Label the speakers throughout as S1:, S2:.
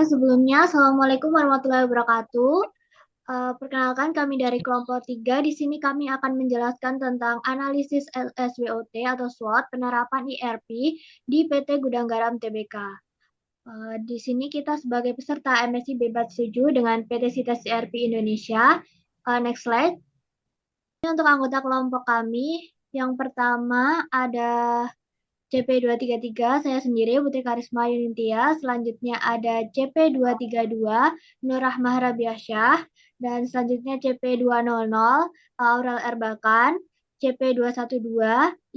S1: Sebelumnya, Assalamualaikum warahmatullahi wabarakatuh. Perkenalkan kami dari kelompok 3. Di sini kami akan menjelaskan tentang analisis SWOT atau SWOT penerapan IRP di PT Gudang Garam Tbk. Di sini kita sebagai peserta MSI bebas setuju dengan PT Sites IRP Indonesia. Next slide. Ini untuk anggota kelompok kami. Yang pertama ada CP233, saya sendiri Putri Karisma Yunintia. Selanjutnya ada CP232, Nur Rahmah Rabiasyah. Dan selanjutnya CP200, Aurel Erbakan. CP212,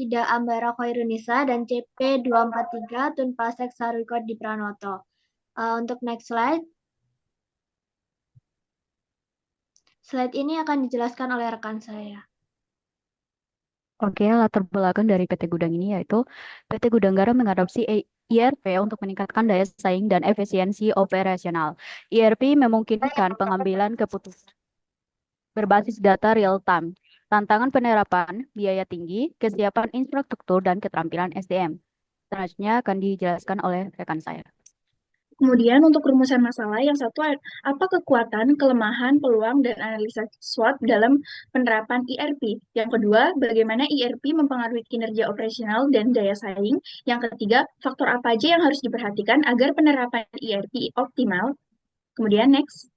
S1: Ida Ambara Khairunisa. Dan CP243, Tunpasek Sarwiko di Pranoto. Untuk next slide. Slide ini akan dijelaskan oleh rekan saya.
S2: Oke, latar belakang dari PT Gudang ini yaitu PT Gudang Garam mengadopsi IRP untuk meningkatkan daya saing dan efisiensi operasional. IRP memungkinkan pengambilan keputusan berbasis data real time, tantangan penerapan, biaya tinggi, kesiapan infrastruktur, dan keterampilan SDM. Selanjutnya akan dijelaskan oleh rekan saya.
S3: Kemudian untuk rumusan masalah, yang satu apa kekuatan, kelemahan, peluang, dan analisa SWOT dalam penerapan IRP. Yang kedua, bagaimana IRP mempengaruhi kinerja operasional dan daya saing. Yang ketiga, faktor apa aja yang harus diperhatikan agar penerapan IRP optimal. Kemudian next.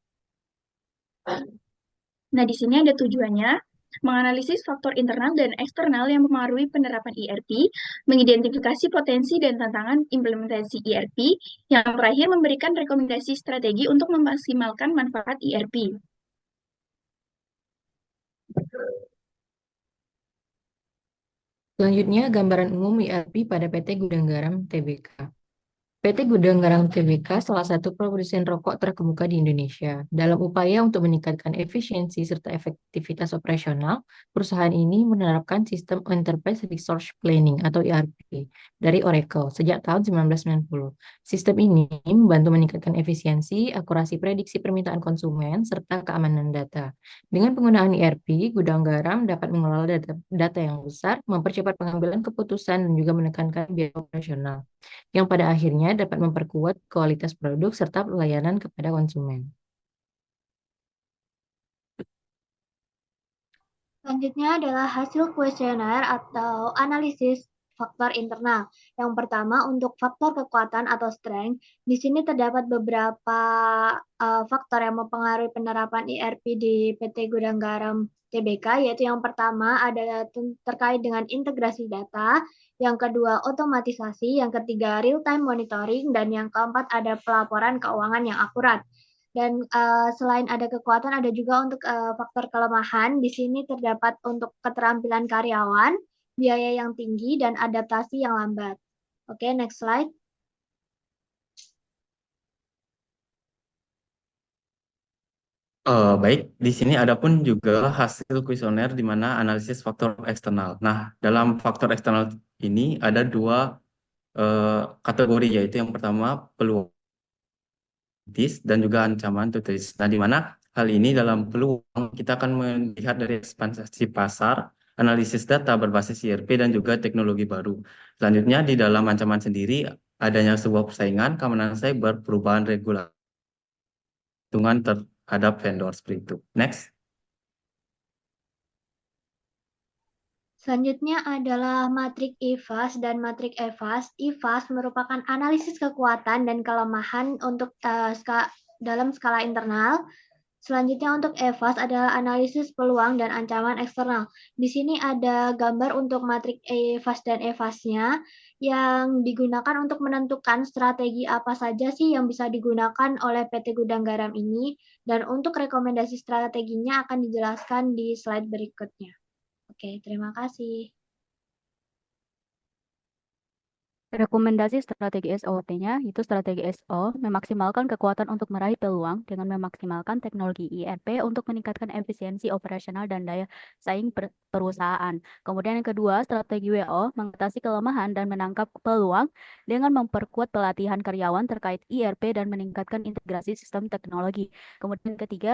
S3: Nah, di sini ada tujuannya, menganalisis faktor internal dan eksternal yang mempengaruhi penerapan IRP, mengidentifikasi potensi dan tantangan implementasi IRP, yang terakhir memberikan rekomendasi strategi untuk memaksimalkan manfaat IRP.
S4: Selanjutnya, gambaran umum IRP pada PT Gudang Garam Tbk. PT Gudang Garam Tbk salah satu produsen rokok terkemuka di Indonesia. Dalam upaya untuk meningkatkan efisiensi serta efektivitas operasional, perusahaan ini menerapkan sistem Enterprise Resource Planning atau ERP dari Oracle sejak tahun 1990. Sistem ini membantu meningkatkan efisiensi, akurasi prediksi permintaan konsumen, serta keamanan data. Dengan penggunaan ERP, Gudang Garam dapat mengelola data yang besar, mempercepat pengambilan keputusan, dan juga menekankan biaya operasional yang pada akhirnya dapat memperkuat kualitas produk serta pelayanan kepada konsumen.
S1: Selanjutnya adalah hasil kuesioner atau analisis faktor internal. Yang pertama untuk faktor kekuatan atau strength, di sini terdapat beberapa faktor yang mempengaruhi penerapan IRP di PT Gudang Garam Tbk, yaitu yang pertama ada terkait dengan integrasi data, yang kedua otomatisasi, yang ketiga real time monitoring, dan yang keempat ada pelaporan keuangan yang akurat. Dan selain ada kekuatan, ada juga untuk faktor kelemahan. Di sini terdapat untuk keterampilan karyawan, biaya yang tinggi, dan adaptasi yang lambat. Oke, next slide.
S5: Baik, di sini ada pun juga hasil kuesioner di mana analisis faktor eksternal. Nah, dalam faktor eksternal ini ada dua kategori, yaitu yang pertama peluang dan juga ancaman tutis. Nah, di mana hal ini dalam peluang kita akan melihat dari ekspansi pasar, analisis data berbasis IRP, dan juga teknologi baru. Selanjutnya, di dalam ancaman sendiri, adanya sebuah persaingan, keamanan cyber, perubahan regulasi terhadap vendor seperti itu. Next.
S1: Selanjutnya adalah matrik IFAS dan matrik EVAS. IFAS merupakan analisis kekuatan dan kelemahan untuk dalam skala internal. Selanjutnya untuk EVAS adalah analisis peluang dan ancaman eksternal. Di sini ada gambar untuk matrik EVAS dan EVAS-nya yang digunakan untuk menentukan strategi apa saja sih yang bisa digunakan oleh PT Gudang Garam ini, dan untuk rekomendasi strateginya akan dijelaskan di slide berikutnya. Oke, terima kasih.
S2: Rekomendasi strategi SOT-nya itu strategi SO memaksimalkan kekuatan untuk meraih peluang dengan memaksimalkan teknologi IRP untuk meningkatkan efisiensi operasional dan daya saing perusahaan. Kemudian yang kedua, strategi WO mengatasi kelemahan dan menangkap peluang dengan memperkuat pelatihan karyawan terkait IRP dan meningkatkan integrasi sistem teknologi. Kemudian yang ketiga,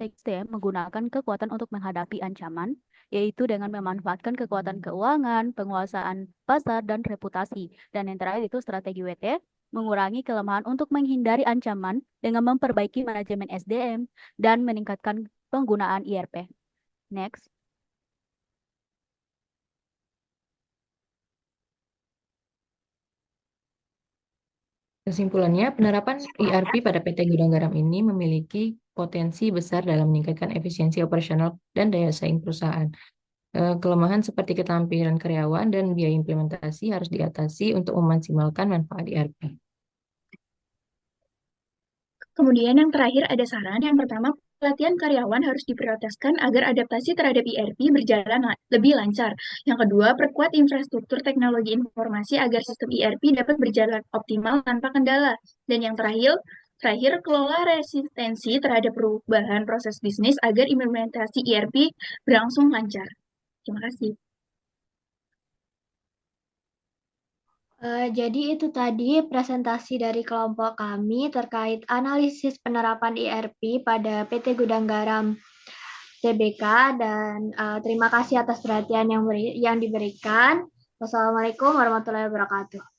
S2: STM menggunakan kekuatan untuk menghadapi ancaman, yaitu dengan memanfaatkan kekuatan keuangan, penguasaan pasar, dan reputasi. Dan yang terakhir itu strategi WT mengurangi kelemahan untuk menghindari ancaman dengan memperbaiki manajemen SDM, dan meningkatkan penggunaan IRP. Next.
S4: Kesimpulannya, penerapan ERP pada PT Gudang Garam ini memiliki potensi besar dalam meningkatkan efisiensi operasional dan daya saing perusahaan. Kelemahan seperti keterampilan karyawan dan biaya implementasi harus diatasi untuk memaksimalkan manfaat ERP.
S3: Kemudian yang terakhir ada saran. Yang pertama, pelatihan karyawan harus diprioritaskan agar adaptasi terhadap ERP berjalan lebih lancar. Yang kedua, perkuat infrastruktur teknologi informasi agar sistem ERP dapat berjalan optimal tanpa kendala. Dan yang terakhir kelola resistensi terhadap perubahan proses bisnis agar implementasi ERP berlangsung lancar. Terima kasih.
S1: Jadi itu tadi presentasi dari kelompok kami terkait analisis penerapan ERP pada PT Gudang Garam TBK, dan terima kasih atas perhatian yang diberikan. Wassalamualaikum warahmatullahi wabarakatuh.